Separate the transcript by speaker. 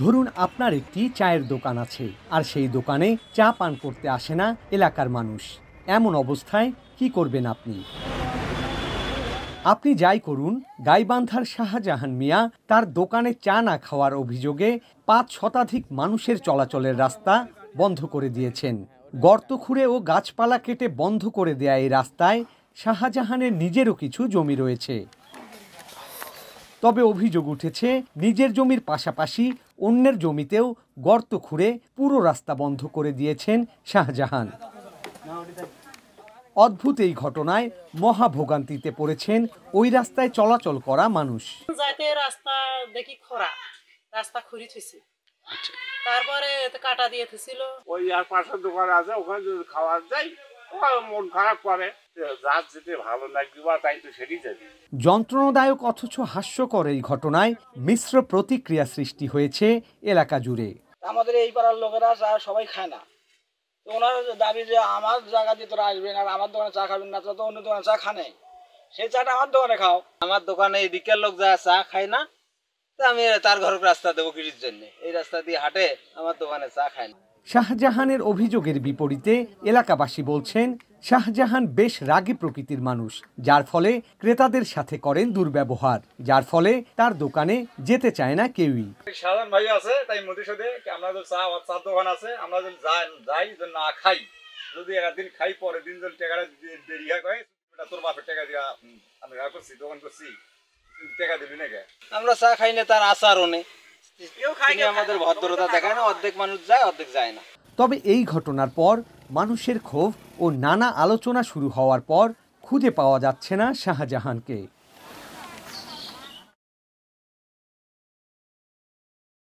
Speaker 1: ধরুন আপনার একটি চায়ের দোকান আছে আর সেই দোকানে চা পান করতে আসে না এলাকার মানুষ। এমন অবস্থায় কি করবেন আপনি? আপনি যাই করুন, গাইবান্ধার শাহজাহান মিয়া তার দোকানে চা না খাওয়ার অভিযোগে ৫ শতাধিক মানুষের চলাচলের রাস্তা বন্ধ করে দিয়েছেন। গর্ত খুঁড়ে ও গাছপালা কেটে বন্ধ করে দেয়া এই রাস্তায় শাহজাহানের নিজেরও কিছু জমি রয়েছে। তবে অভিযোগ উঠেছে, নিজের জমির পাশাপাশি অন্যের জমিতেও গর্ত খুঁড়ে পুরো রাস্তা বন্ধ করে দিয়েছেন শাহজাহান। অদ্ভুত এই ঘটনায় মহাভোগান্তিতে পড়েছেন ওই রাস্তায় চলাচল করা মানুষ।
Speaker 2: যাইতে রাস্তা দেখি খরা, রাস্তা খুঁড়ি থইছে, তারপরে কাটা দিয়ে থইছিল।
Speaker 3: ওই আর পাশের দোকান আছে, ওখানে যদি খাওয়া যায় মন খারাপ করে, রাত যেতে ভালো লাগবে বা তাই তো সেটি যাবে।
Speaker 1: যন্ত্রণাদায়ক অথচ হাস্যকর এই ঘটনায় মিশ্র প্রতিক্রিয়া সৃষ্টি হয়েছে এলাকা জুড়ে।
Speaker 4: আমাদের এই পাড়ার লোকেরা চা সবাই খায় না, তো ওনার দাবি যে আমার জায়গা দিয়ে তোরা আসবেন আর আমার দোকানে চা খাবেন না, তো অন্য দোকানে চা খানে, সেই চাটা আমার দোকানে খাও।
Speaker 5: আমার দোকানে এই দিকের লোক যা চা খায় না, তো আমি তার ঘরের রাস্তা দেবো কিসের জন্য? এই রাস্তা দিয়ে হাঁটে, আমার দোকানে চা খায় না।
Speaker 1: শাহজাহানের অভিযোগের বিপরীতে এলাকাবাসী বলছেন, শাহজাহান বেশ রাগী প্রকৃতির মানুষ, যার ফলে ক্রেতাদের সাথে করেন দুর্ব্যবহার, যার ফলে তার দোকানে যেতে চায় না কেউই।
Speaker 6: শাহজাহান ভাই আছে, তাই মধ্যে সাথে আমরা যদি চার দোকান আছে, আমরা যদি যাই না খাই, যদি একদিন খাই পরে দিন যদি টাকাটা দেরি হয়, তোর বাপের টাকা দিয়া আমি করছি, দোকান করছি, টাকা দিবি না।
Speaker 5: আমরা চা খাই না, তার আচারও নেই, আমাদের ভদ্রতা দেখায় না। অর্ধেক মানুষ যায়, অর্ধেক যায় না।
Speaker 1: তবে এই ঘটনার পর মানুষের ক্ষোভ ও নানা আলোচনা শুরু হওয়ার পর খুঁজে পাওয়া যাচ্ছে না শাহজাহানকে।